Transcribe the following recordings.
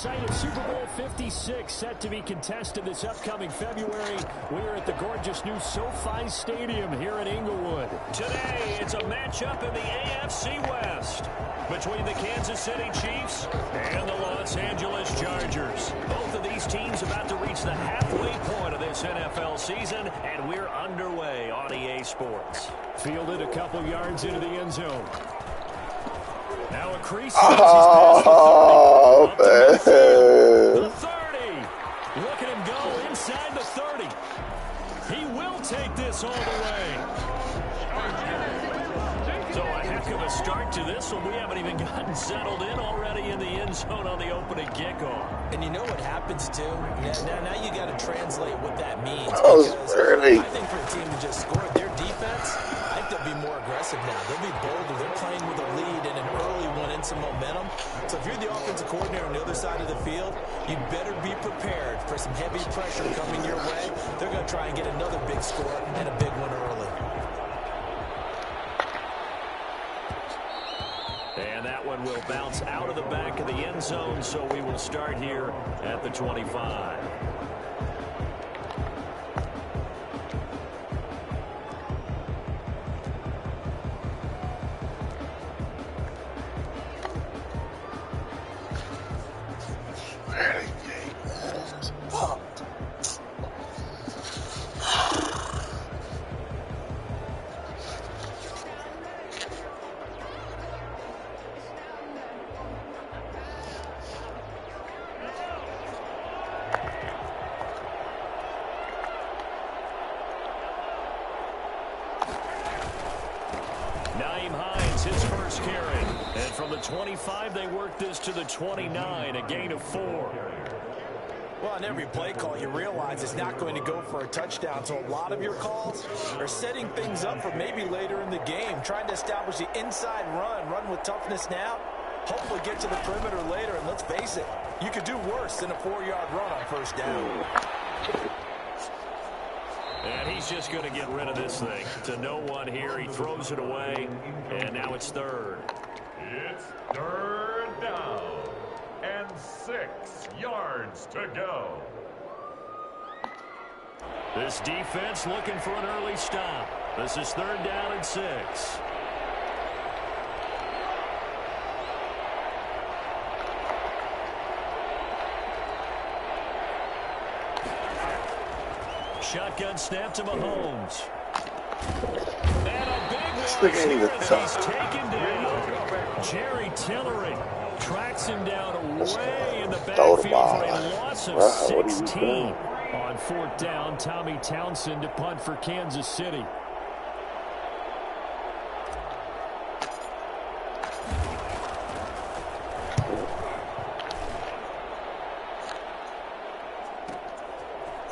site of Super Bowl 56 set to be contested this upcoming February. We are at the gorgeous new SoFi Stadium here in Inglewood. Today, it's a matchup in the AFC West between the Kansas City Chiefs and the Los Angeles Chargers. Both of these teams about to reach the halfway point of this NFL season, and we're underway on EA Sports. Fielded a couple yards into the end zone. Now a crease. Oh, the 30. Look at him go inside the 30. He will take this all the way. So a heck of a start to this one. We haven't even gotten settled in already in the end zone on the opening kickoff. And you know what happens, too? Now you got to translate what that means. Oh, early. I think for a team to just score their defense, I think they'll be more aggressive now. They'll be bolder. They're playing with a lead and an early one and some momentum. So if you're the offensive coordinator on the other side of the field, you better be prepared for some heavy pressure coming your way. They're going to try and get another big score and a big one early. And that one will bounce out of the back of the end zone, so we will start here at the 25. His first carry. And from the 25, they work this to the 29, a gain of 4. Well, on every play call, you realize it's not going to go for a touchdown. So a lot of your calls are setting things up for maybe later in the game, trying to establish the inside run with toughness now, hopefully get to the perimeter later. And let's face it, you could do worse than a 4-yard run on first down. And he's just going to get rid of this thing to no one here. He throws it away, and now it's third. It's third down and 6 yards to go. This defense looking for an early stop. This is third down and 6. Shotgun snap to Mahomes. And a big one here as he's taken down. Jerry Tillery tracks him down way in the backfield for a loss of 16. On fourth down, Tommy Townsend to punt for Kansas City.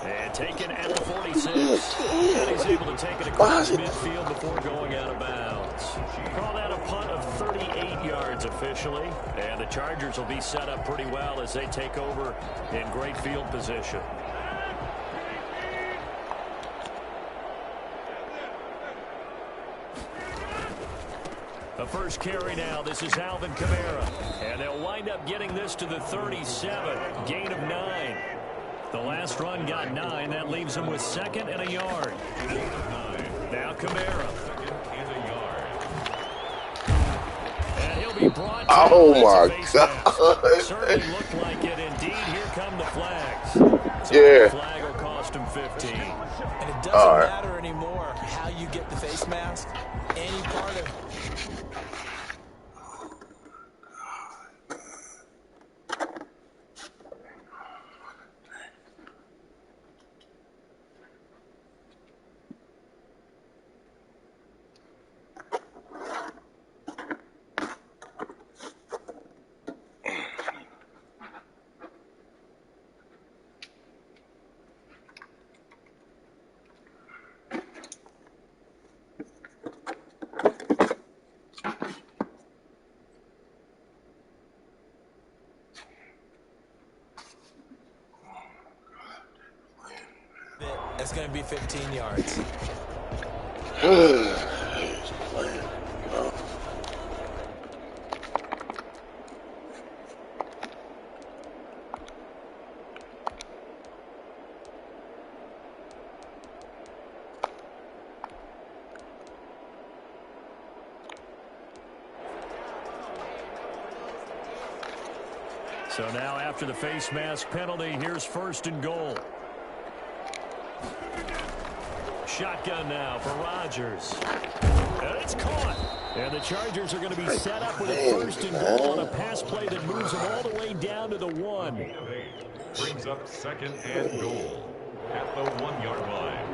And taken at the 46. And he's able to take it across midfield before going out of bounds. Call that a punt of 38 yards officially. And the Chargers will be set up pretty well as they take over in great field position. The first carry now. This is Alvin Kamara. And they'll wind up getting this to the 37. Gain of 9. The last run got 9. That leaves him with second and a yard. Now Kamara. And he'll be brought down. Oh, my God. Certainly looked like it indeed. Here come the flags. So yeah. The flag will cost him 15. And it doesn't matter anymore how you get the face mask. Any part of It's going to be 15 yards. So now after the face mask penalty, here's 1st and goal. Shotgun now for Rodgers. And it's caught. And the Chargers are going to be set up with a 1st and goal on a pass play that moves them all the way down to the 1. Brings up 2nd and goal at the 1-yard line.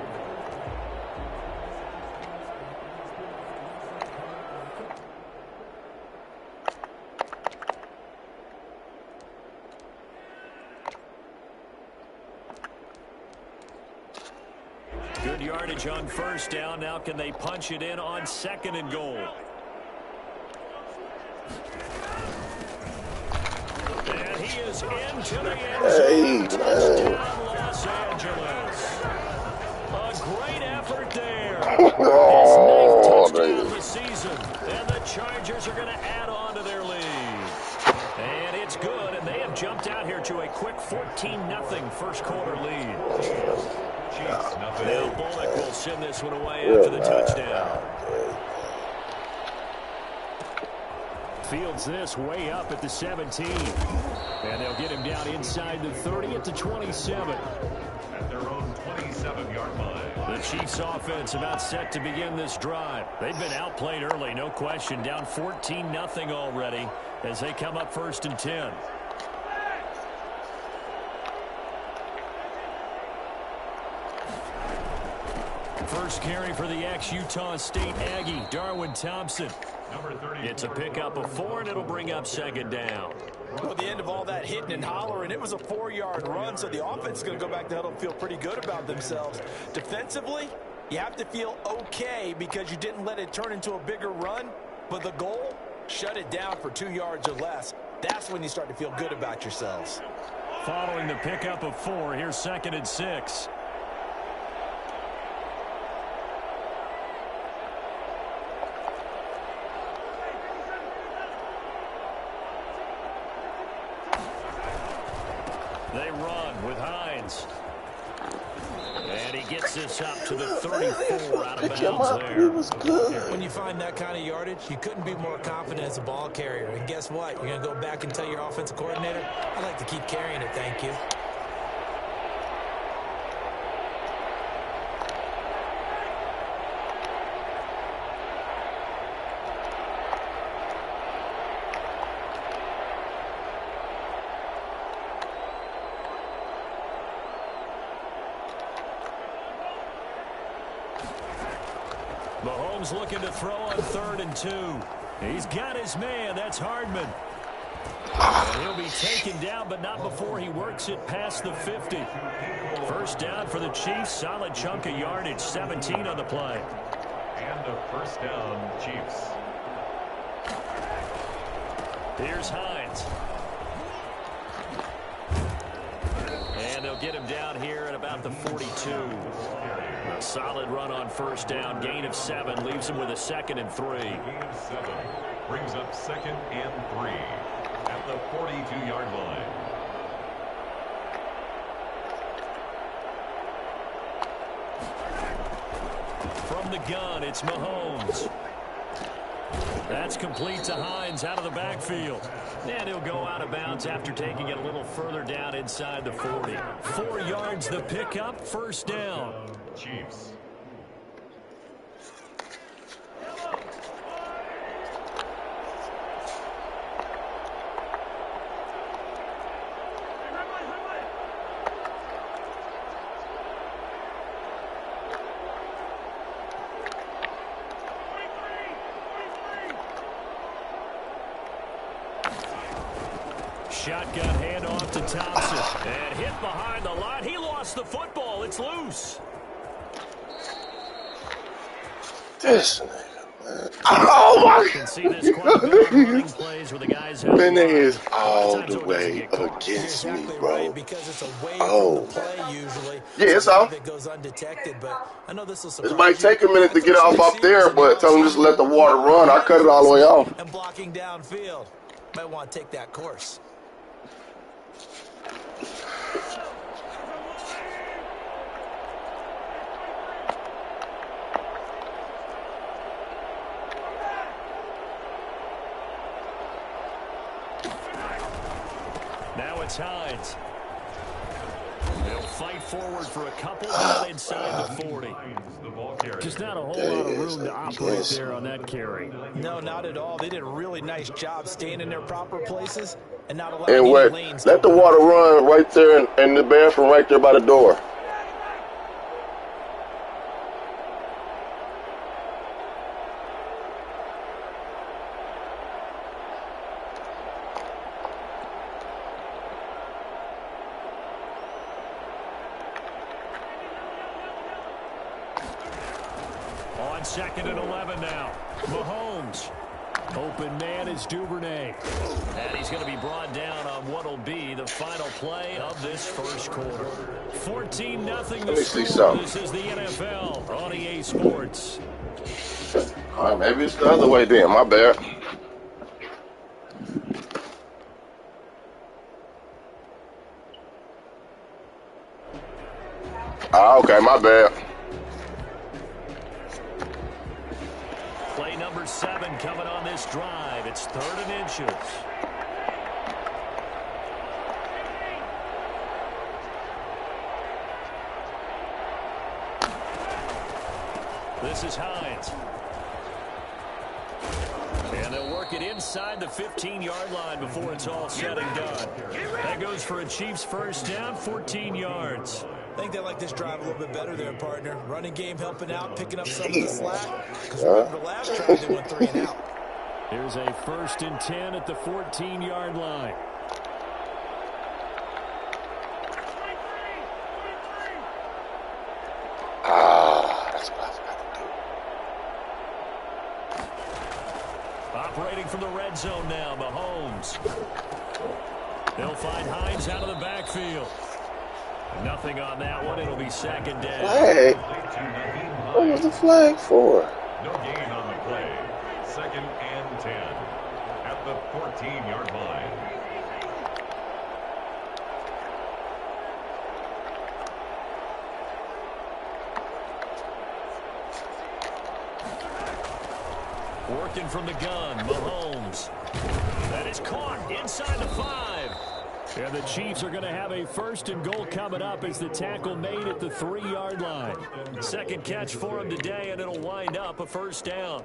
Good yardage on 1st down. Now can they punch it in on 2nd and goal? And he is into the end zone. Touchdown, Los Angeles. A great effort there. His 9th touchdown of the season. And the Chargers are going to add on to their lead. And it's good, and they have jumped out here to a quick 14-0 first quarter lead. Now Bullock will send this one away after the touchdown. Fields this way up at the 17. And they'll get him down inside the 30 at the 27. At their own 27-yard line. The Chiefs offense about set to begin this drive. They've been outplayed early, no question. Down 14-0 already as they come up 1st and 10. First carry for the ex-Utah State Aggie, Darwin Thompson. It's a pickup of 4, and it'll bring up 2nd down. Well, at the end of all that hitting and hollering, it was a 4-yard run, so the offense is going to go back to huddle and feel pretty good about themselves. Defensively, you have to feel okay because you didn't let it turn into a bigger run, but the goal, shut it down for 2 yards or less. That's when you start to feel good about yourselves. Following the pickup of 4, here's 2nd and 6. They run with Hines. And he gets this up to the 34 out of bounds there. When you find that kind of yardage, you couldn't be more confident as a ball carrier. And guess what? You're going to go back and tell your offensive coordinator, I'd like to keep carrying it, thank you. Mahomes looking to throw on 3rd and 2. He's got his man. That's Hardman. And he'll be taken down, but not before he works it past the 50. First down for the Chiefs. Solid chunk of yardage. 17 on the play. And a 1st down, Chiefs. Here's Hines. And they'll get him down here at about the 42. A solid run on 1st down. Gain of 7 leaves him with a 2nd and 3. Gain of 7 brings up 2nd and 3 at the 42-yard line. From the gun, it's Mahomes. That's complete to Hines out of the backfield. And he'll go out of bounds after taking it a little further down inside the 40. 4 yards the pickup, 1st down. Chiefs. Shotgun handoff to Thompson. And hit behind the line. He lost the football. It's loose. This nigga, man. Oh, my You can see this quite a bit on running plays where the guys have Man, they is line. all Sometimes the it doesn't way get caught. against me, Exactly bro. right, because it's away Oh. from the play usually. Yeah, it's So off. it goes undetected, but I know this will It surprise might you. take a minute to I get took off some off there, receivers but tell them just let the water run. I cut it all the way off. and blocking downfield. Might want to take that course. it's Hines. They'll fight forward for a couple down inside the 40. Just not a whole lot of room to operate there on that carry. No, not at all. They did a really nice job staying in their proper places and not allowing And any wait, lanes. let the water run right there in the bathroom right there by the door. On 2nd and 11 now. Mahomes. Open man is Duvernay. And he's going to be brought down on what will be the final play of this first quarter. 14-0 the score. This is the NFL on EA Sports. All right, maybe it's the other way then. My bad. Okay, my bad. Play number 7 coming on this drive. It's 3rd and inches. This is Hines. And they'll work it inside the 15-yard line before it's all said and done. That goes for a Chiefs first down, 14 yards. I think they like this drive a little bit better there, partner. Running game helping out, picking up some of the slack. Because remember, last drive they went 3 and out. Here's a 1st and 10 at the 14-yard line. That's what I was about to do. Operating from the red zone now, Mahomes. They'll find Hines out of the backfield. Nothing on that one. It'll be 2nd down. Flag? What was the flag for? No gain on the play. 2nd and 10 at the 14-yard line. Working from the gun, Mahomes. That is caught inside the 5. And the Chiefs are going to have a 1st and goal coming up as the tackle made at the 3-yard line. 2nd catch for him today, and it'll wind up a 1st down.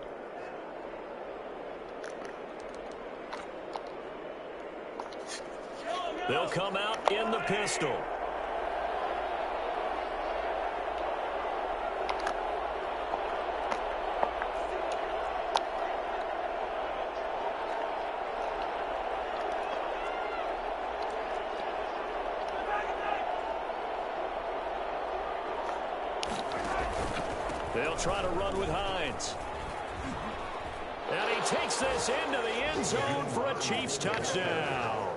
They'll come out in the pistol. They'll try to run with Hines. And he takes this into the end zone for a Chiefs touchdown.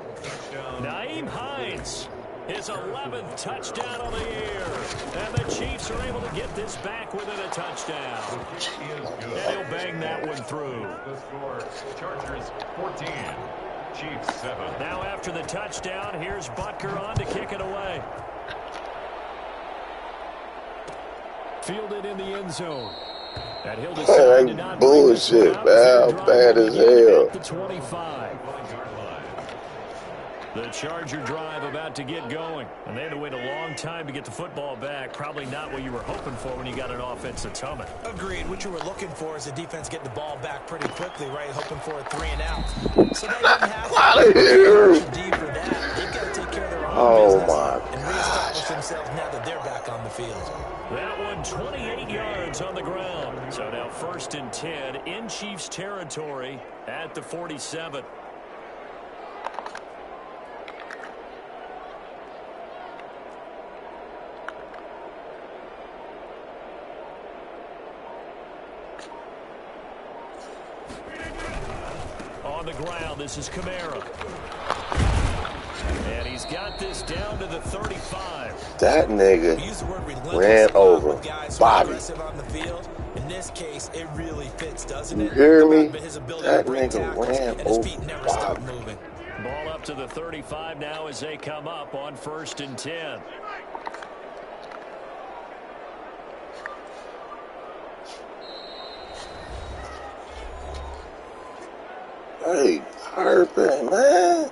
Nyheim Hines, his 11th touchdown on the year. And the Chiefs are able to get this back within a touchdown. And he'll bang that one through. The score, Chargers 14, Chiefs 7. Now after the touchdown, here's Butker on to kick it away. Fielded in the end zone. And he'll decide to not bullshit, man. Bad as hell. The 25. The Charger drive about to get going. And they had to wait a long time to get the football back. Probably not what you were hoping for when you got an offense that's humming. Agreed. What you were looking for is the defense getting the ball back pretty quickly, right? Hoping for a 3 and out. So they didn't have out of here. D for that. They've got to take care of their own business and reestablish themselves now that they're back on the field. That one 28 yards on the ground. So now 1st and 10 in Chiefs territory at the 47. On the ground, this is Kamara. And he's got this down to the 35. That nigga ran over Bobby. On the field. In this case, it really fits, doesn't it? You hear me? That nigga ran over Bobby. Moving. Ball up to the 35 now as they come up on 1st and 10. Hey, Harper, man.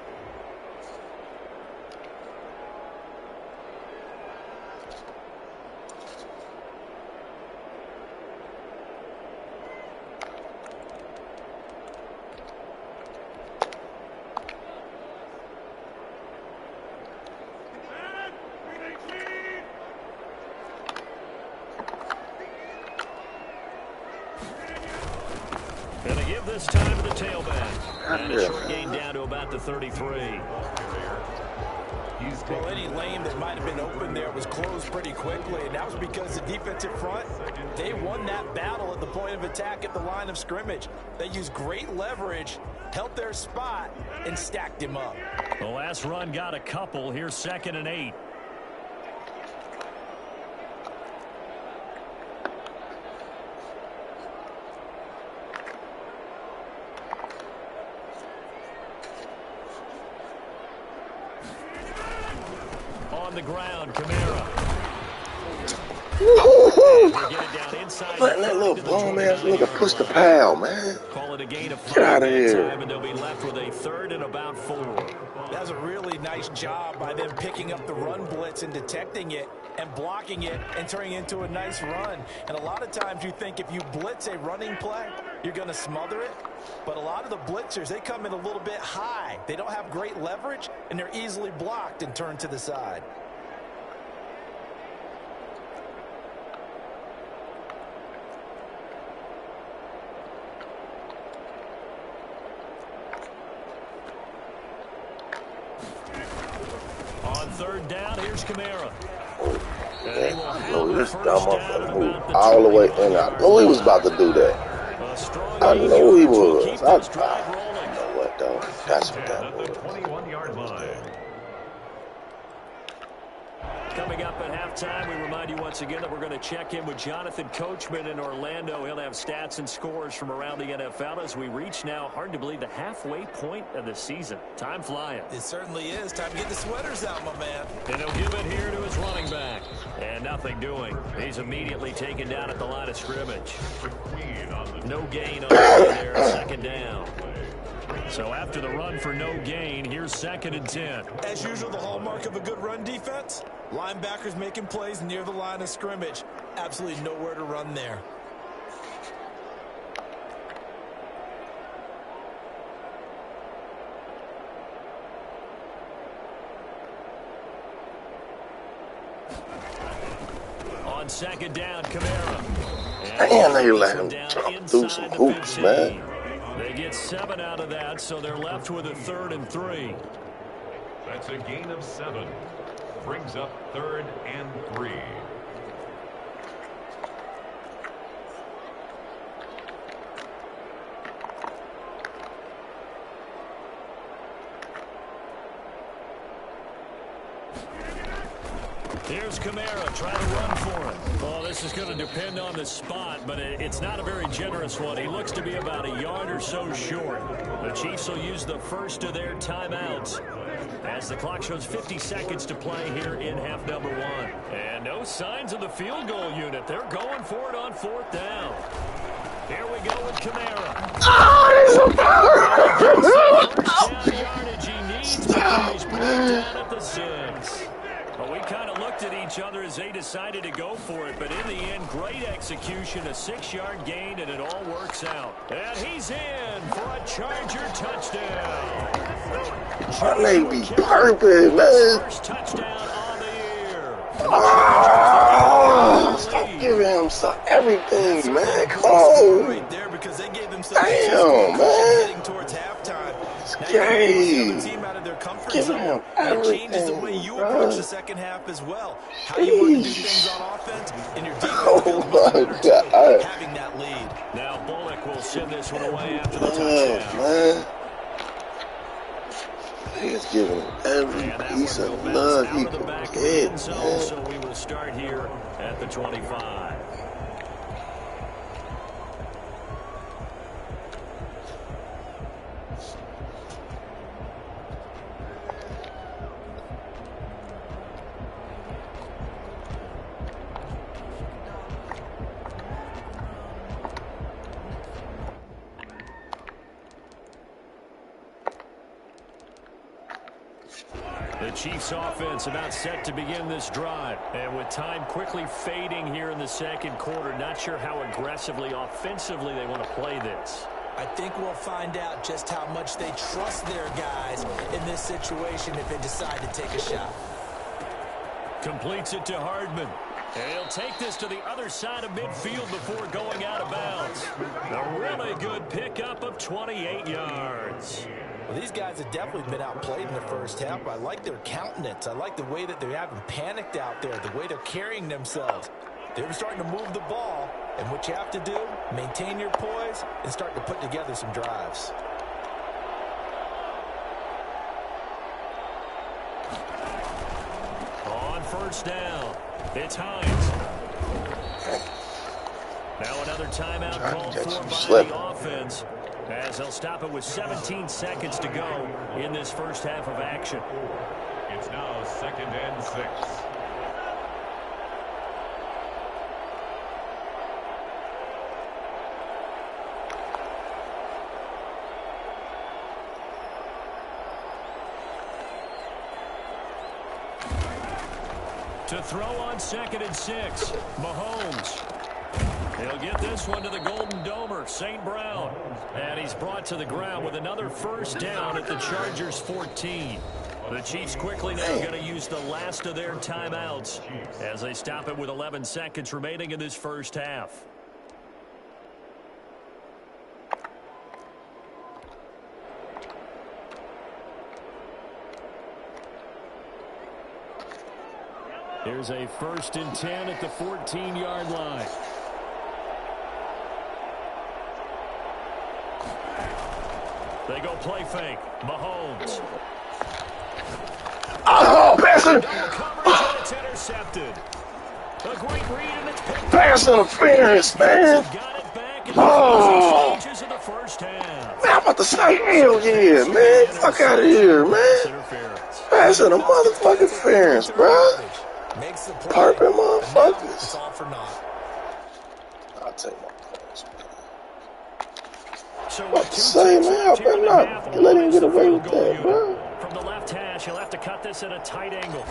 this time to the tailback. And a short gain down to about the 33. Well, any lane that might have been open there was closed pretty quickly, and that was because the defensive front, they won that battle at the point of attack at the line of scrimmage. They used great leverage, held their spot, and stacked him up. The last run got a couple. Here's 2nd and 8. On the ground, Kamara. Letting that little bum ass nigga push the pal, man. Call it a gain of 5. Get out of here. And they'll be left with a 3rd and about 4. That was a really nice job by them picking up the run blitz and detecting it and blocking it and turning it into a nice run. And a lot of times you think if you blitz a running play, you're going to smother it. But a lot of the blitzers, they come in a little bit high. They don't have great leverage, and they're easily blocked and turned to the side. On 3rd down, here's Kamara. Man, I know this dumb motherfucker moved all the way in. I knew he was about to do that. I know he was. You know what, though? That's what that was. 21-yard line. Coming up at halftime, we remind you once again that we're going to check in with Jonathan Coachman in Orlando. He'll have stats and scores from around the NFL as we reach now, hard to believe, the halfway point of the season. Time flying. It certainly is. Time to get the sweaters out, my man. And he'll give it here to his running back. And nothing doing. He's immediately taken down at the line of scrimmage. No gain on there, 2nd down. So after the run for no gain, here's 2nd and 10. As usual, the hallmark of a good run defense, linebackers making plays near the line of scrimmage. Absolutely nowhere to run there. On 2nd down, Kamara. Damn, they let him jump through some hoops, man. They get 7 out of that, so they're left with a 3rd and 3. That's a gain of 7. Brings up 3rd and 3. Here's Kamara trying to run for it. Oh, this is going to depend on the spot, but it's not a very generous one. He looks to be about a yard or so short. The Chiefs will use the first of their timeouts as the clock shows 50 seconds to play here in half number 1. And no signs of the field goal unit. They're going for it on 4th down. Here we go with Kamara. First down yardage he needs, but he's brought down at the 6. Well, we kind of looked at each other as they decided to go for it, but in the end, great execution, a 6-yard gain, and it all works out. And he's in for a Charger touchdown. That nigga be perfect, man. First touchdown on the year. Oh, stop giving him everything, man. Come on. Right there because they gave themselves Damn, man. heading towards halftime. Game. Giving him everything, changes the way you approach the second half as well. How you want to do things on offense, and your defense feels much better having that lead. Now Bullock will send this one away after the touchdown. Man. He's giving him every piece of love he can get, man. So we will start here at the 25. The Chiefs offense about set to begin this drive. And with time quickly fading here in the second quarter, not sure how aggressively, offensively they want to play this. I think we'll find out just how much they trust their guys in this situation if they decide to take a shot. Completes it to Hardman. And he'll take this to the other side of midfield before going out of bounds. A really good pickup of 28 yards. Well, these guys have definitely been outplayed in the first half. I like their countenance. I like the way that they haven't panicked out there, the way they're carrying themselves. They're starting to move the ball, and what you have to do, maintain your poise and start to put together some drives. On first down, it's Hines. Now another timeout called for by the offense, as they'll stop it with 17 seconds to go in this first half of action. It's now 2nd and 6. To throw on 2nd and 6, Mahomes. He'll get this one to the Golden Domer, St. Brown. And he's brought to the ground with another first down at the Chargers' 14. The Chiefs quickly now going to use the last of their timeouts as they stop it with 11 seconds remaining in this first half. Here's a 1st and 10 at the 14-yard line. They go play fake. Mahomes. Oh, passing! It's intercepted. A great read, and it's picked up. Pass interference, man! Got it back in Oh! the stages of the first half. Man, I'm about to say, hell yeah, man. Fuck out of here, man. Pass motherfucking interference, bro. Makes the play. Perfect motherfuckers. It's all for naught. I'll take my points. So What to say, man? I better not let him get away with that, bro. From the left hash, he'll have to cut this at a tight angle.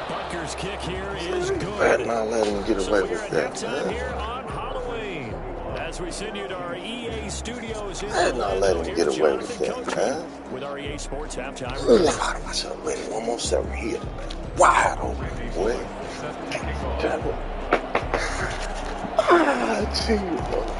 Butker's kick here is good. Better not let him get away with that, So we're at halftime man. here on Halloween. As we send you to our EA studios in Better not let him get away with that, man. With our EA Sports halftime. I should have let him almost over here. Wide open, boy. Ah, jeez.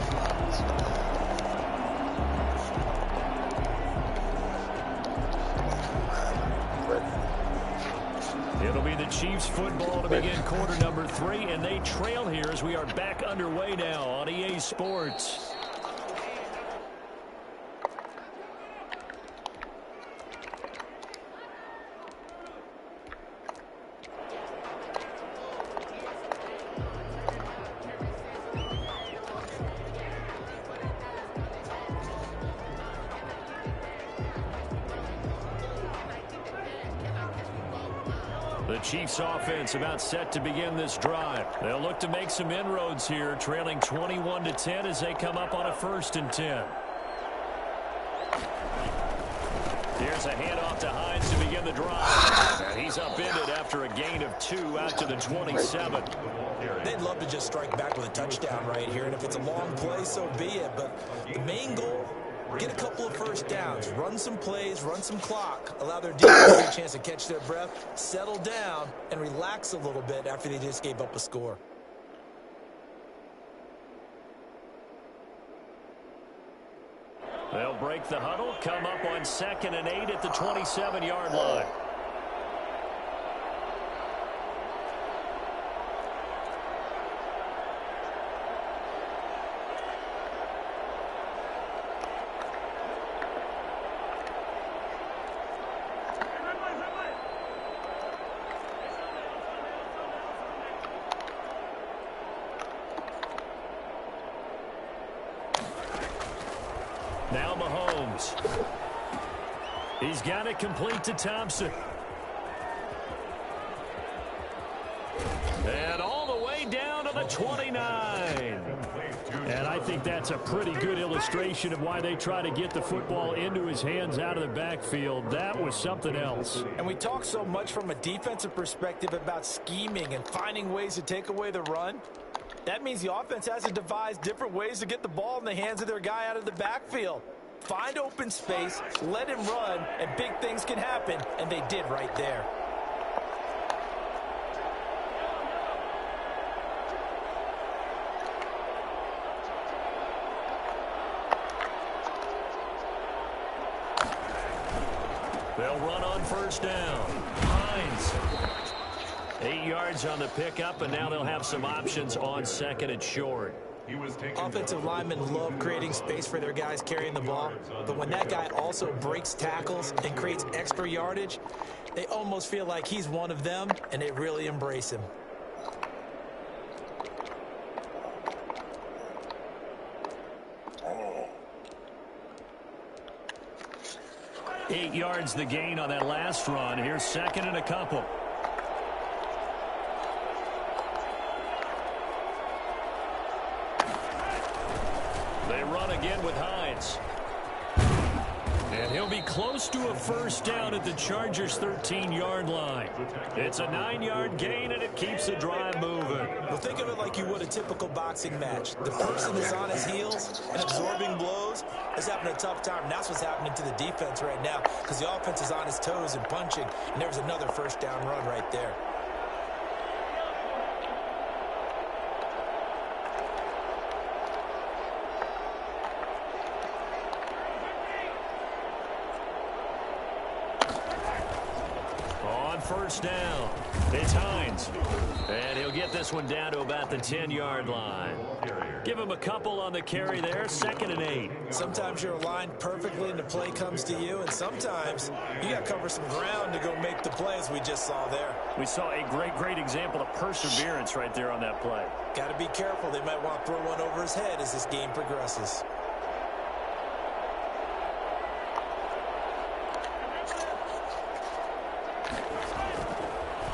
It'll be the Chiefs football to begin quarter number 3, and they trail here as we are back underway now on EA Sports. The Chiefs offense about set to begin this drive. They'll look to make some inroads here, trailing 21-10 as they come up on a 1st and 10. Here's a handoff to Hines to begin the drive. And he's upended after a gain of 2 out to the 27. They'd love to just strike back with a touchdown right here, and if it's a long play, so be it. But the main goal, get a couple of first downs, run some plays, run some clock, allow their defense a chance to catch their breath, settle down, and relax a little bit after they just gave up a score. They'll break the huddle, come up on 2nd and 8 at the 27-yard line. Now Mahomes. He's got it complete to Thompson. And all the way down to the 29. And I think that's a pretty good illustration of why they try to get the football into his hands out of the backfield. That was something else. And we talk so much from a defensive perspective about scheming and finding ways to take away the run. That means the offense has to devise different ways to get the ball in the hands of their guy out of the backfield. Find open space, let him run, and big things can happen, and they did right there. They'll run on first down. Hines. 8 yards on the pickup, and now they'll have some options on second and short. Offensive linemen love creating space for their guys carrying the ball, but when that guy also breaks tackles and creates extra yardage, they almost feel like he's one of them, and they really embrace him. Oh. 8 yards the gain on that last run. Here's second and a couple. They run again with Hines. And he'll be close to a first down at the Chargers' 13-yard line. It's a 9-yard gain, and it keeps the drive moving. Well, think of it like you would a typical boxing match. The person is on his heels and absorbing blows is having a tough time. And that's what's happening to the defense right now because the offense is on his toes and punching, and there's another first down run right there. First down. It's Hines. And he'll get this one down to about the 10-yard line. Give him a couple on the carry there. 2nd and 8. Sometimes you're aligned perfectly and the play comes to you, and sometimes you got to cover some ground to go make the play, as we just saw there. We saw a great example of perseverance right there on that play. Got to be careful. They might want to throw one over his head as this game progresses.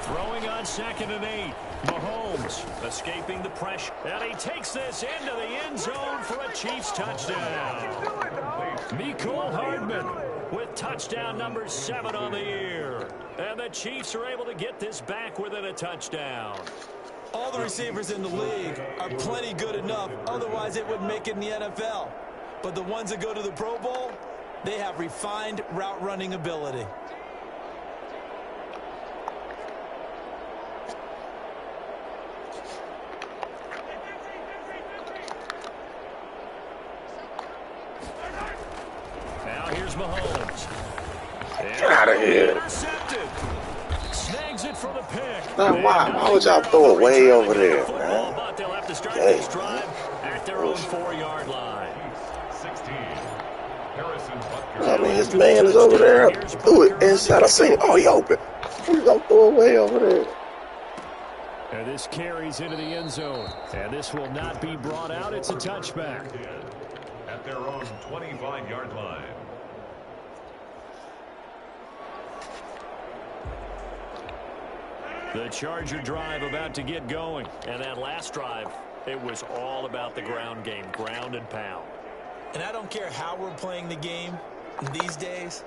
Throwing on 2nd and 8. Mahomes escaping the pressure. And he takes this into the end zone for a Chiefs touchdown. Mecole Hardman with touchdown number 7 on the year. And the Chiefs are able to get this back within a touchdown. All the receivers in the league are plenty good enough. Otherwise, it wouldn't make it in the NFL. But the ones that go to the Pro Bowl, they have refined route running ability. Mahomes. Get out of here. Intercepted. Snags it for the pick. Now, why would y'all throw it way over there, man? But they'll have to start this drive at their own 4-yard line. 16. Harrison I mean, his man is over there. Do it inside. I seen it. Oh, he open. He's going to throw it way over there. And this carries into the end zone. And this will not be brought out. It's a touchback. At their own 25-yard line. The Charger drive about to get going. And that last drive, it was all about the ground game, ground and pound. And I don't care how we're playing the game these days,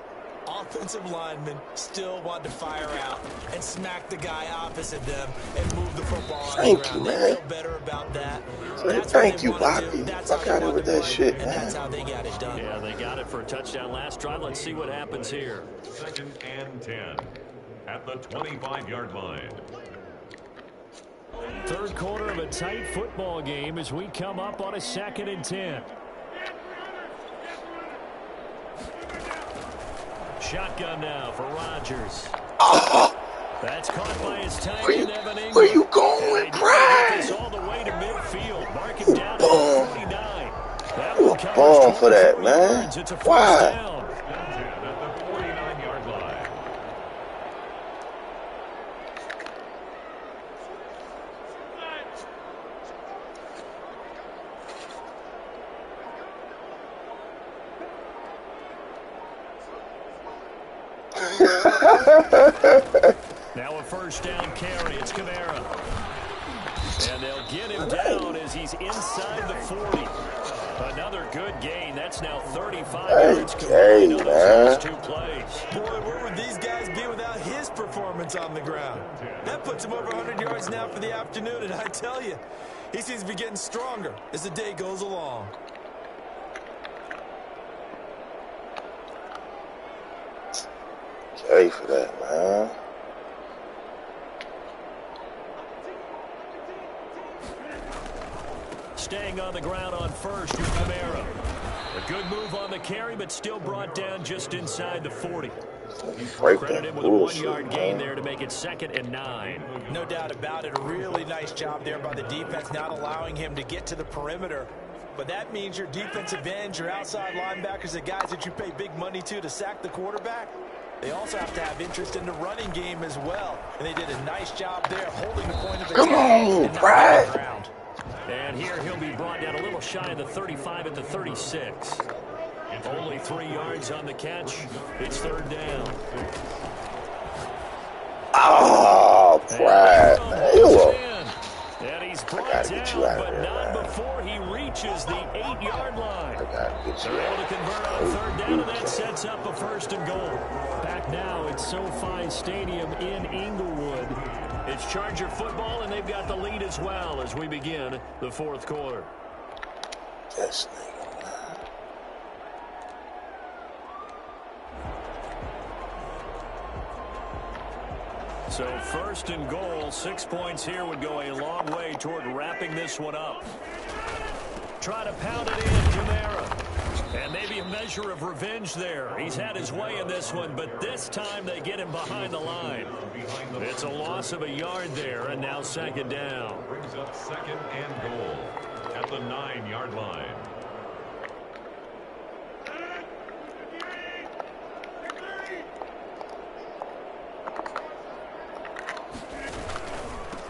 offensive linemen still want to fire out and smack the guy opposite them and move the football on the ground. Thank you, They man. feel better about that. Thank you, Bobby. Fuck out of here with that shit, man. And that's how they got it done. Yeah, they got it for a touchdown last drive. Let's see what happens here. 2nd and 10 at the 25-yard line. Third quarter of a tight football game as we come up on a 2nd and 10. Shotgun now for Rodgers. That's caught by his tight end, Evan Ingram. Where you going, Brian? All the way to midfield. Mark him down to 49. That You will a cover bum for that, 20 man. yards. It's a first Why? down. At the 49-yard line. Now a first down carry. It's Kamara. And they'll get him down as he's inside the 40. Another good gain. That's now 35 yards combined on those last 2 plays. Boy, where would these guys be without his performance on the ground? That puts him over 100 yards now for the afternoon, and I tell you, he seems to be getting stronger as the day goes along. Okay for that, man. Staying on the ground on first with Kamara. A good move on the carry, but still brought down just inside the 40. Break Credit that him with a bullshit, 1-yard gain man. there to make it 2nd and 9. No doubt about it. A really nice job there by the defense, not allowing him to get to the perimeter. But that means your defensive ends, your outside linebackers, the guys that you pay big money to sack the quarterback, they also have to have interest in the running game as well. And they did a nice job there holding the point of attack. Come on, Brad. And here he'll be brought down a little shy of the 35 at the 36. Only 3 yards on the catch. It's 3rd down. Oh, Brad. And he's brought down, but not before he reaches the 8-yard line. They're able to convert on 3rd down, and that sets up a 1st and goal. Back now at SoFi Stadium in Inglewood. It's Charger football, and they've got the lead as well as we begin the 4th quarter. Yes, So 1st and goal, 6 points here would go a long way toward wrapping this one up. Try to pound it in, Kamara. And maybe a measure of revenge there. He's had his way in this one, but this time they get him behind the line. It's a loss of a yard there, and now 2nd down. Brings up 2nd and goal at the 9-yard line.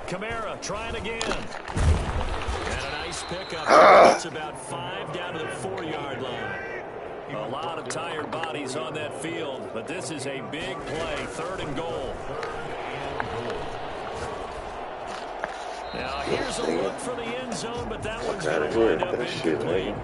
Kamara trying again. And a nice pickup. It's about 5 down to the 4-yard line. A lot of tired bodies on that field, but this is a big play. 3rd and goal. Now here's a look for the end zone, but that one's going to wind up incomplete.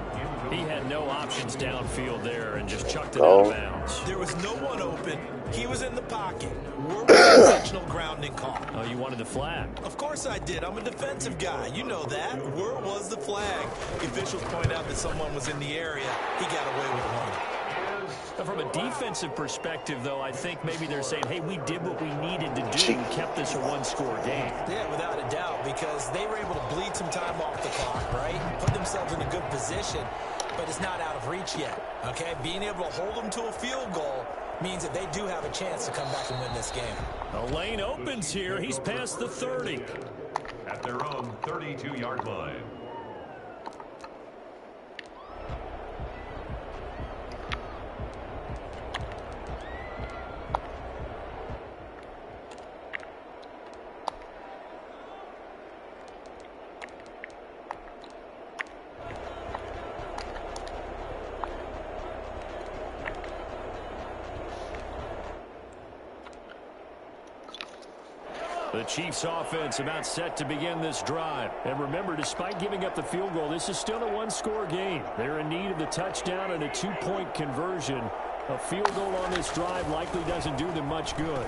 He had no options downfield there and just chucked it out of bounds. There was no one open. He was in the pocket. Where was the intentional grounding call? Oh, you wanted the flag? Of course I did. I'm a defensive guy. You know that. Where was the flag? The officials point out that someone was in the area. He got away with one. From a defensive perspective, though, I think maybe they're saying, hey, we did what we needed to do and kept this a 1-score game. Yeah, without a doubt, because they were able to bleed some time off the clock, right? Put themselves in a good position, but it's not out of reach yet, okay? Being able to hold them to a field goal means that they do have a chance to come back and win this game. A lane opens here. He's past the 30. At their own 32-yard line. The Chiefs offense about set to begin this drive. And remember, despite giving up the field goal, this is still a 1-score game. They're in need of the touchdown and a 2-point conversion. A field goal on this drive likely doesn't do them much good.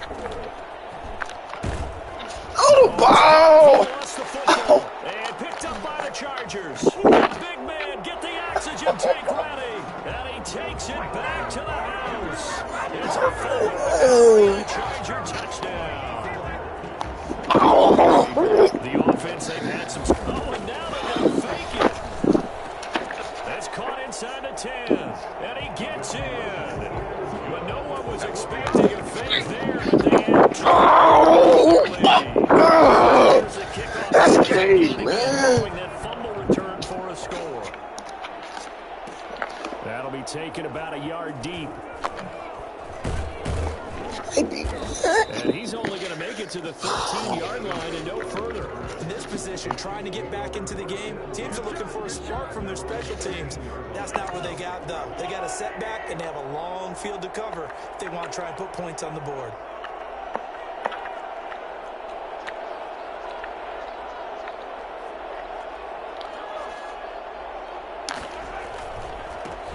Oh, ball! Lost the football and picked up by the Chargers. The big man, get the oxygen tank ready. And he takes it back to the house. It's a 40 Charger touchdown. The offense, they've had some... Oh, and now they're going to fake it. That's caught inside the 10. And he gets in. But no one was expecting a fake there, but they had That's crazy, man. That fumble return for a score. That'll be taken about a yard deep. And he's only going to make it to the 13-yard line and no further. In this position, trying to get back into the game, teams are looking for a spark from their special teams. That's not what they got, though. They got a setback, and they have a long field to cover if they want to try and put points on the board.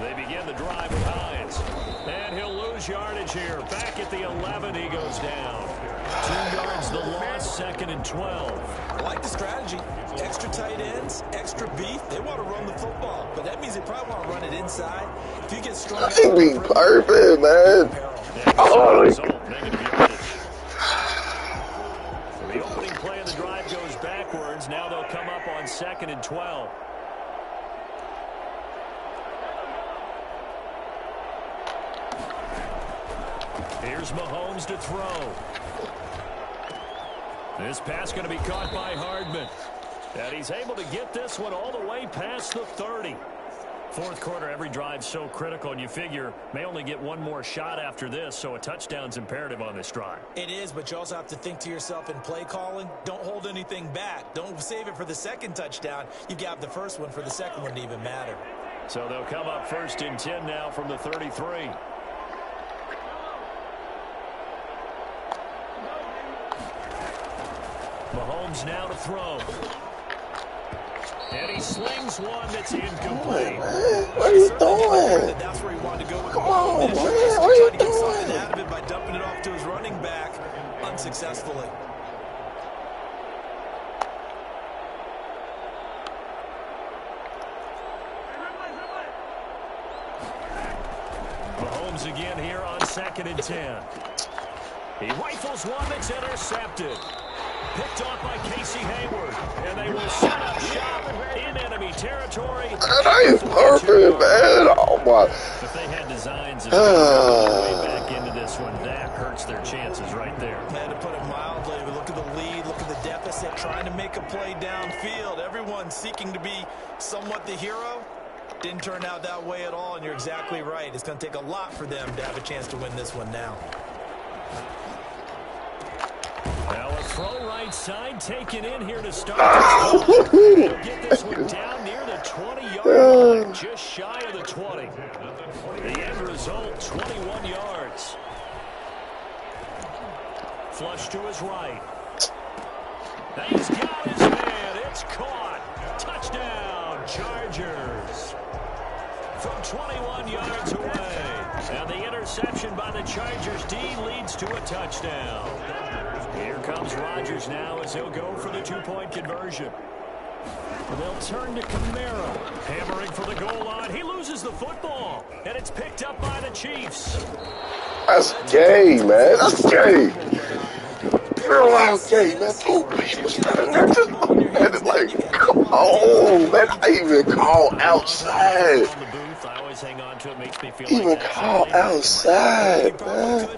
They begin the drive with Hines. And he'll lose yardage here. Back at the 11, he goes down. 2 yards the loss, 2nd and 12. I like the strategy. Extra tight ends, extra beef. They want to run the football, but that means they probably want to run it inside. If you get strong... That'd be perfect, man. Oh, negative yardage. So the opening play of the drive goes backwards. Now they'll come up on 2nd and 12. Here's Mahomes to throw. This pass going to be caught by Hardman. And he's able to get this one all the way past the 30. Fourth quarter, every drive so critical, and you figure may only get one more shot after this, so a touchdown's imperative on this drive. It is, but you also have to think to yourself in play calling, don't hold anything back. Don't save it for the second touchdown. You got the first one for the second one to even matter. So they'll come up 1st and 10 now from the 33. Mahomes now to throw. And he slings one that's incomplete. What are you doing? That's where he wanted to go with. Come on, man. What are you doing? Something out of it by dumping it off to his running back unsuccessfully. Mahomes again here on 2nd and 10. He rifles one that's intercepted. Picked off by Casey Hayward. And they will set up shop in enemy territory. That ain't perfect, man. Oh, my. If they had designs of way back into this one, that hurts their chances right there. Had to put it mildly. Look at the lead. Look at the deficit. Trying to make a play downfield. Everyone seeking to be somewhat the hero. Didn't turn out that way at all, and you're exactly right. It's going to take a lot for them to have a chance to win this one now. Now a throw right side taken in here to start this one. They'll get this one down near the 20-yard line, just shy of the 20. The end result, 21 yards. Flush to his right. He's got his man. It's caught. Touchdown, Chargers. From 21 yards away. Now the interception by the Chargers D leads to a touchdown. Here comes Rodgers now as he'll go for the two-point conversion. They'll turn to Kamara. Hammering for the goal line. He loses the football. And it's picked up by the Chiefs. That's gay, man. That's gay. Real out gay, man. Two people standing there just looking at it like, come on, man. I even call outside. Even call outside, man.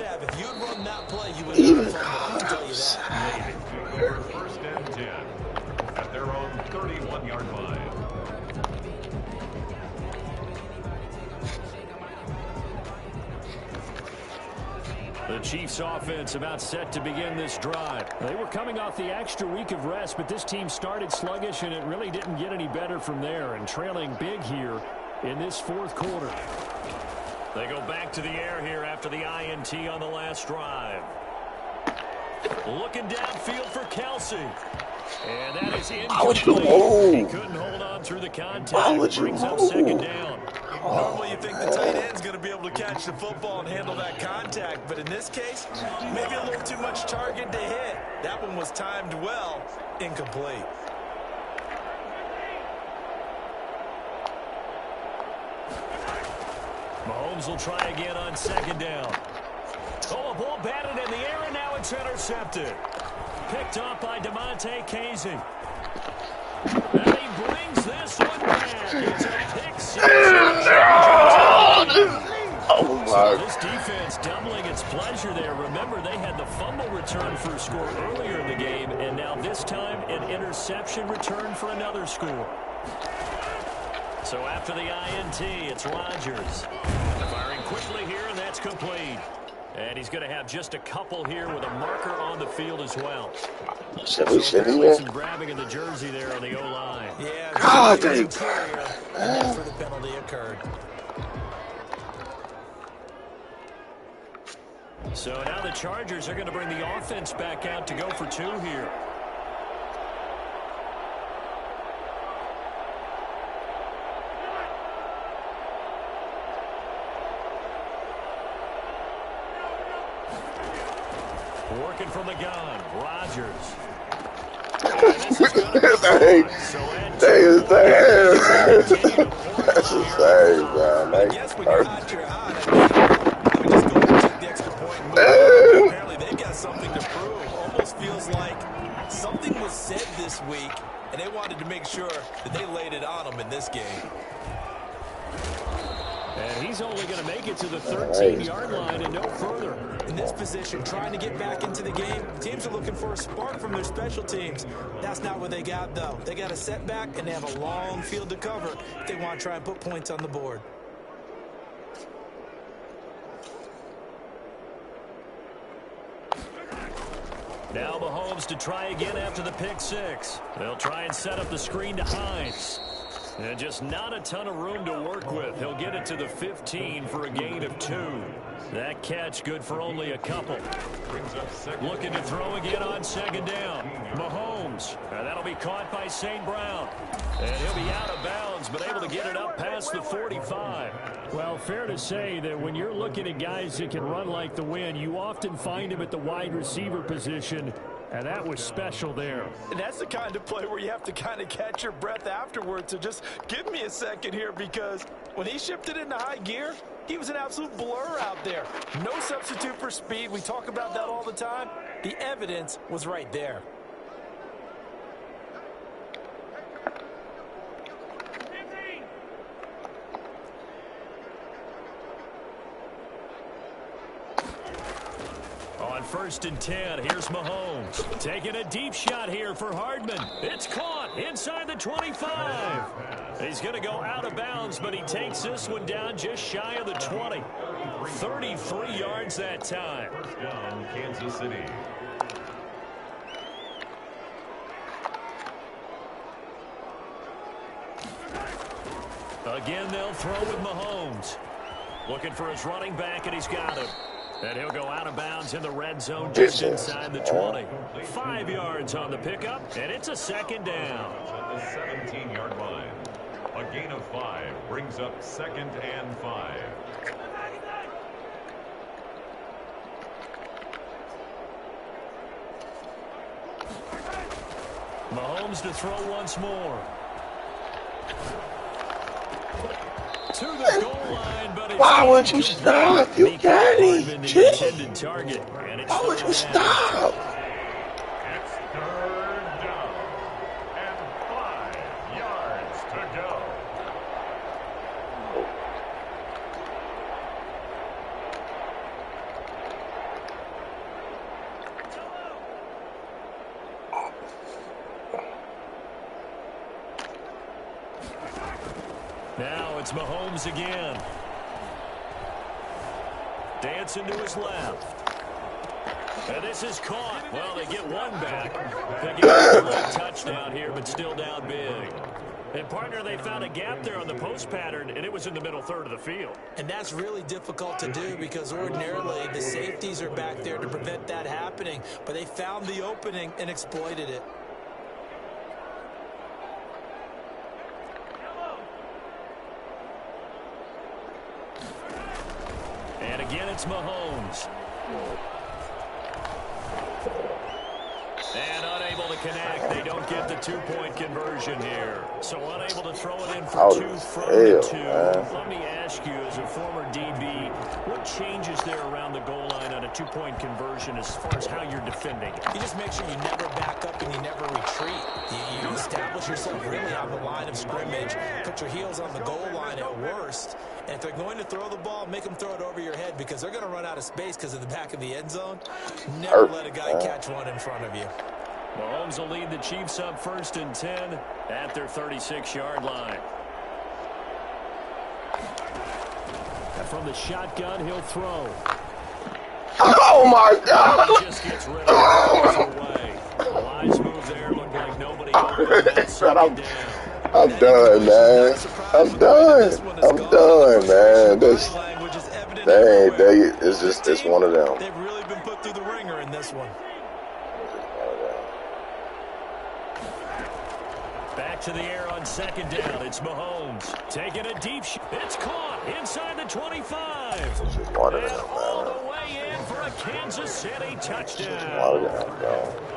Even call outside. Over 1st and 10 at their own 31-yard line. The Chiefs offense about set to begin this drive. They were coming off the extra week of rest, but this team started sluggish, and it really didn't get any better from there, and trailing big here in this fourth quarter. They go back to the air here after the INT on the last drive. Looking downfield for Kelsey. And that is incomplete. Why would you move? He couldn't hold on through the contact. Why would you Brings up move? 2nd down. Normally you think the tight end's going to be able to catch the football and handle that contact, but in this case, maybe a little too much target to hit. That one was timed well, incomplete. Mahomes will try again on 2nd down. Oh, a ball batted in the air, and now it's intercepted. Picked off by DeMonte Casey. And he brings this one back. It's a pick six. Oh, my. So this defense doubling its pleasure there. Remember, they had the fumble return for a score earlier in the game, and now this time an interception return for another score. So after the INT, it's Rodgers. Firing quickly here, and that's complete. And he's going to have just a couple here with a marker on the field as well. Should we sit Apparently here? some grabbing in the jersey there on the O-line. Yeah, God, the they- interior, and that's where the penalty occurred. So now the Chargers are going to bring the offense back out to go for two here. Working from the gun, Rodgers. That's insane, man. I guess when you're hot, you're hot. I mean, just go and take the extra point and move on. Apparently, they've got something to prove. Almost feels like something was said this week, and they wanted to make sure that they laid it on them in this game. And he's only going to make it to the 13-yard line and no further. In this position, trying to get back into the game, teams are looking for a spark from their special teams. That's not what they got, though. They got a setback, and they have a long field to cover if they want to try and put points on the board. Now Mahomes to try again after the pick six. They'll try and set up the screen to Hines. And just not a ton of room to work with. He'll get it to the 15 for a gain of 2. That catch good for only a couple. Looking to throw again on second down. Mahomes. And that'll be caught by St. Brown. And he'll be out of bounds, but able to get it up past the 45. Well, fair to say that when you're looking at guys that can run like the wind, you often find him at the wide receiver position. And that was special there. And that's the kind of play where you have to kind of catch your breath afterwards. So just give me a second here, because when he shifted into high gear, he was an absolute blur out there. No substitute for speed. We talk about that all the time. The evidence was right there. On 1st and 10, here's Mahomes. Taking a deep shot here for Hardman. It's caught inside the 25. He's going to go out of bounds, but he takes this one down just shy of the 20. 33 yards that time. First down, Kansas City. Again, they'll throw with Mahomes. Looking for his running back, and he's got him. And he'll go out of bounds in the red zone just inside the 20. 5 yards on the pickup, and it's a second down. At the 17-yard line. A gain of 5 brings up 2nd and 5. Mahomes to throw once more. To the goal line, but it's why would you stop? You got it. intended target, and it's Why would you stop? It's 3rd down and 5 yards to go. Now it's Mahomes again. Dancing to his left. And this is caught. Well, they get one back. They get a touchdown here, but still down big. And, partner, they found a gap there on the post pattern, and it was in the middle third of the field. And that's really difficult to do, because ordinarily the safeties are back there to prevent that happening. But they found the opening and exploited it. And again, it's Mahomes. And unable to connect. They don't get the 2-point conversion here. So unable to throw it in for 2 from the 2. Let me ask you, as a former DB, what changes there around the goal line on a 2-point conversion as far as how you're defending? You just make sure you never back up and you never retreat. You establish yourself really on the line of scrimmage, put your heels on the goal line at worst. And if they're going to throw the ball, make them throw it over your head, because they're going to run out of space because of the back of the end zone. Never let a guy catch one in front of you. Mahomes will lead the Chiefs up 1st and 10 at their 36-yard line. And from the shotgun, he'll throw. Oh, my God. Just gets rid of it away. Wise move there. Looked like nobody opened. I'm done, man. I'm done, man. It's one of them. They've really been put through the ringer in this one. Back to the air on 2nd down. It's Mahomes taking a deep shot. It's caught inside the 25. And all the way in for a Kansas City touchdown.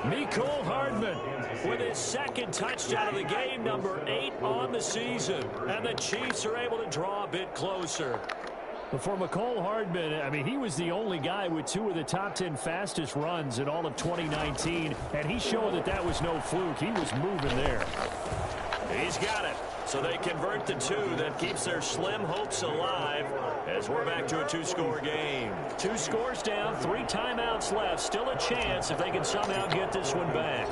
Mecole Hardman with his 2nd touchdown of the game, number 8 on the season. And the Chiefs are able to draw a bit closer. But for Mecole Hardman, I mean, he was the only guy with 2 of the top 10 fastest runs in all of 2019, and he showed that that was no fluke. He was moving there. He's got it. So they convert the 2. That keeps their slim hopes alive as we're back to a 2-score game. 2 scores down, 3 timeouts left. Still a chance if they can somehow get this one back.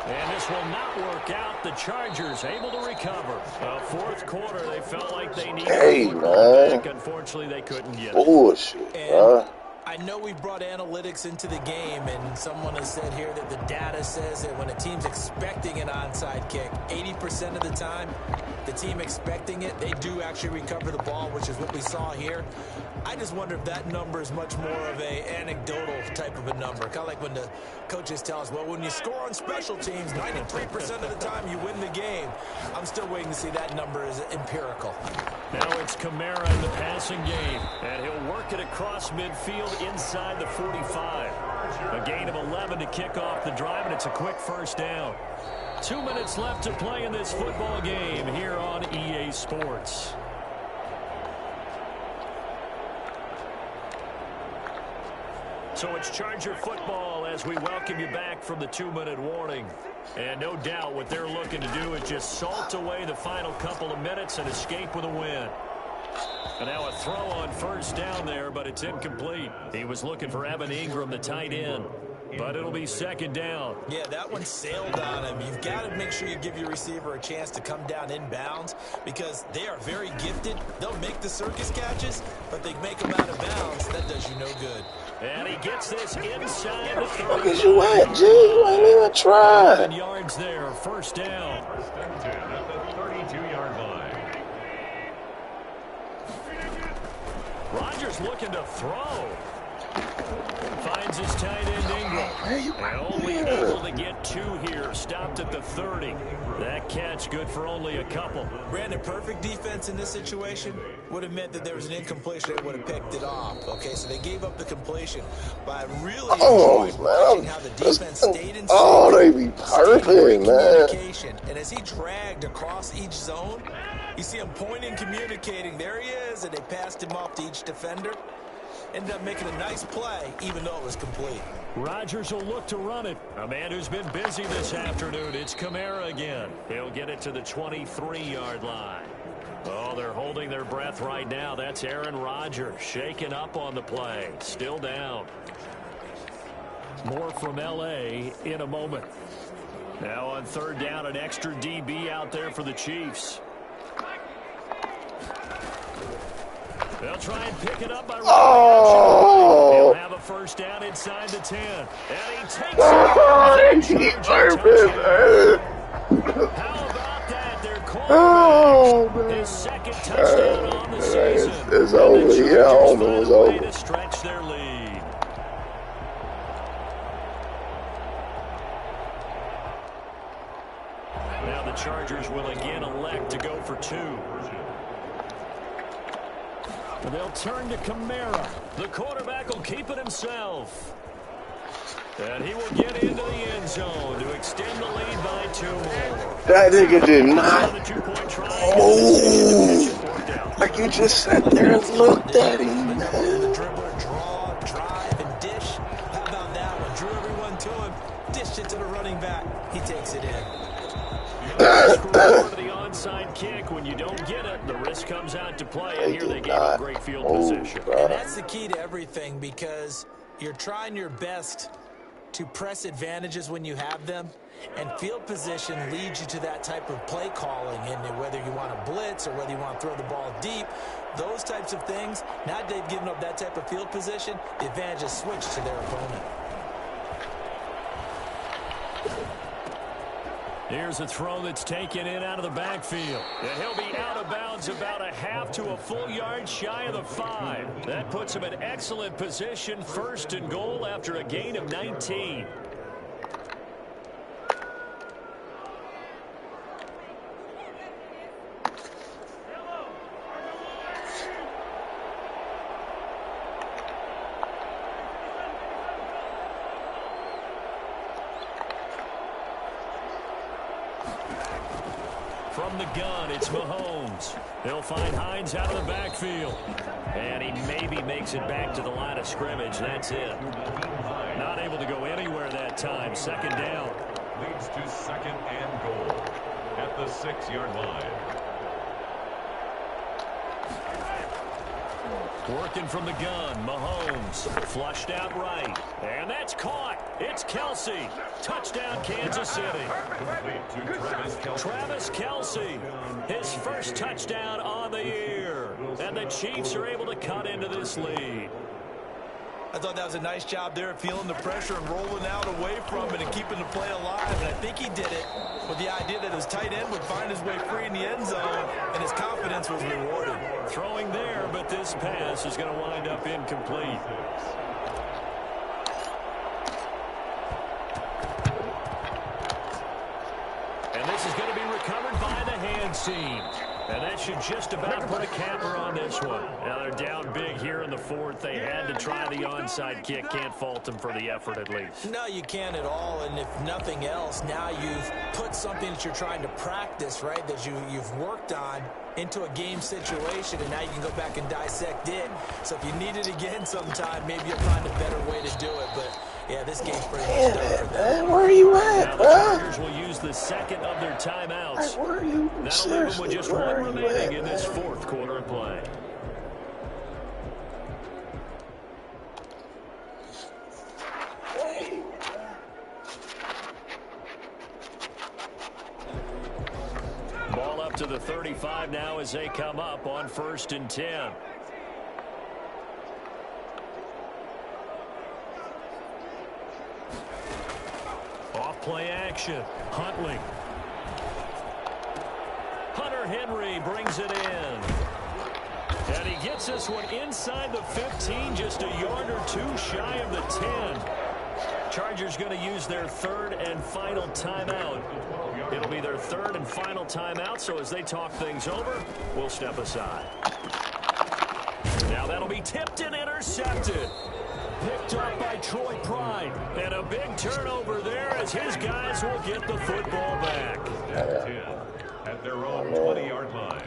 And this will not work out. The Chargers able to recover. Fourth quarter, they felt like they needed man. back. Unfortunately, they couldn't get it. Bullshit, bro. I know we brought analytics into the game, and someone has said here that the data says that when a team's expecting an onside kick, 80% of the time, the team expecting it, they do actually recover the ball, which is what we saw here. I just wonder if that number is much more of a anecdotal type of a number. Kind of like when the coaches tell us, well, when you score on special teams, 93% of the time you win the game. I'm still waiting to see that number is empirical. Now it's Kamara in the passing game, and he'll work it across midfield inside the 45. A gain of 11 to kick off the drive, and it's a quick first down. 2 minutes left to play in this football game here on EA Sports. So it's Charger football as we welcome you back from the 2-minute warning. And no doubt what they're looking to do is just salt away the final couple of minutes and escape with a win. And now a throw on first down there, but it's incomplete. He was looking for Evan Ingram, the tight end. But it'll be second down. Yeah, that one sailed on him. You've got to make sure you give your receiver a chance to come down inbounds because they are very gifted. They'll make the circus catches, but they make them out of bounds. That does you no good. And he gets this inside the 30. Fuck is you at, G? You ain't even try. 7 yards there, first down. First and 10 at the 32-yard line. Rodgers looking to throw. Finds his tight end Ingram. And only able to get 2 here. Stopped at the 30. That catch good for only a couple. Brandon, perfect defense in this situation would have meant that there was an incompletion. They would have picked it off. Okay, so they gave up the completion. But I really enjoyed watching how the defense stayed in sync. They be perfect, man. And as he dragged across each zone, you see him pointing, communicating. There he is, and they passed him off to each defender. Ended up making a nice play, even though it was complete. Rodgers will look to run it. A man who's been busy this afternoon. It's Kamara again. He'll get it to the 23-yard line. Oh, they're holding their breath right now. That's Aaron Rodgers shaking up on the play. Still down. More from L.A. in a moment. Now on third down, an extra DB out there for the Chiefs. They'll try and pick it up by Rodgers. He'll have a first down inside the 10. And he takes it. How about that? They're calling his second touchdown on the season. It's over. Yeah, almost over. To stretch their lead. Now the Chargers will again elect to go for 2. And they'll turn to Kamara. The quarterback will keep it himself. And he will get into the end zone to extend the lead by 2 more. That nigga did not move. Like you just sat there and looked at him, man. Dribbler, draw, drive, and dish. How about that one? Drew everyone to him. Dished it to the running back. He takes it in. The onside kick, when you don't get it, the risk comes out to play, and here they gave a great field position. And that's the key to everything because you're trying your best to press advantages when you have them, and field position leads you to that type of play calling, and whether you want to blitz or whether you want to throw the ball deep, those types of things, now they've given up that type of field position, the advantage is switched to their opponent. Here's a throw that's taken in out of the backfield. And he'll be out of bounds about a half to a full yard shy of the 5. That puts him in excellent position, first and goal after a gain of 19. From the gun, it's Mahomes. He'll find Hines out of the backfield. And he maybe makes it back to the line of scrimmage. That's it. Not able to go anywhere that time. Second down. leads to 2nd and goal at the 6-yard line. Working from the gun, Mahomes flushed out right, and that's caught. It's Kelce. Touchdown, Kansas City. Travis Kelce, his first touchdown on the year, and the Chiefs are able to cut into this lead. I thought that was a nice job there, feeling the pressure and rolling out away from it and keeping the play alive. And I think he did it with the idea that his tight end would find his way free in the end zone, and his confidence was rewarded. Throwing there, but this pass is going to wind up incomplete. And this is going to be recovered by the hands team. And that should just about put a capper on this one. Now they're down big here in the fourth. They had to try the onside kick. Can't fault them for the effort at least. No, you can't at all. And if nothing else, now you've put something that you're trying to practice, right, that you've worked on into a game situation, and now you can go back and dissect it. So if you need it again sometime, maybe you'll find a better way to do it. But yeah, this game's pretty much done for them. Where are you at, bro? The Chargers will use the second of their timeouts. Where are you? That'll leave them with just one remaining in this fourth quarter of play. Ball up to the 35 now as they come up on 1st and 10. Off-play action. Huntley. Hunter Henry brings it in. And he gets this one inside the 15, just a yard or two shy of the 10. Chargers going to use their third and final timeout. It'll be their third and final timeout, so as they talk things over, we'll step aside. Now that'll be tipped and intercepted. Picked up by Troy Pride. And a big turnover there as his guys will get the football back. At 10, at their own 20-yard line.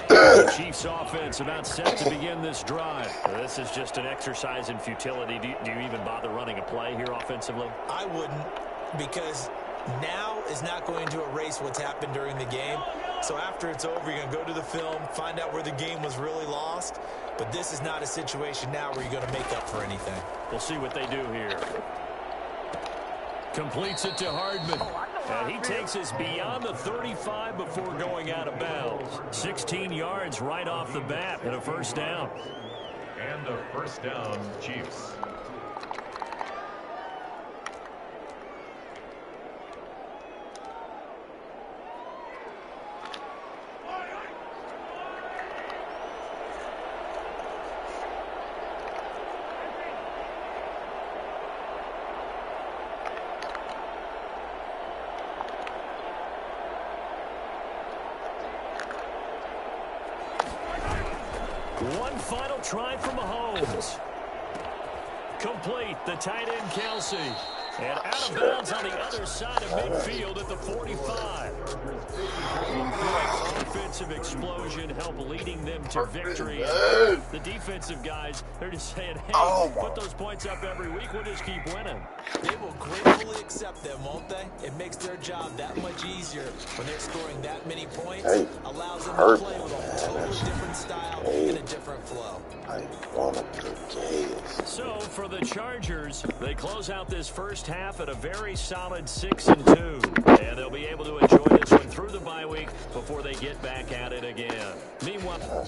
The Chiefs offense about set to begin this drive. This is just an exercise in futility. Do you even bother running a play here offensively? I wouldn't, because now is not going to erase what's happened during the game. So after it's over, you're going to go to the film, find out where the game was really lost. But this is not a situation now where you're going to make up for anything. We'll see what they do here. Completes it to Hardman. And he takes us beyond the 35 before going out of bounds. 16 yards right off the bat and a first down. And a first down, Chiefs. One final try from Mahomes. Complete, the tight end Kelce. And out of bounds on the other side of midfield at the 45. Great offensive explosion help leading them to victory. The defensive guys, they're just saying, hey, put those points up every week, we'll just keep winning. They will gratefully accept them, won't they? It makes their job that much easier when they're scoring that many points. Allows them to play with a totally different style and a different flow. So for the Chargers, they close out this first half at a very solid 6-2. And they'll be able to enjoy this one through the bye week before they get back at it again. Meanwhile...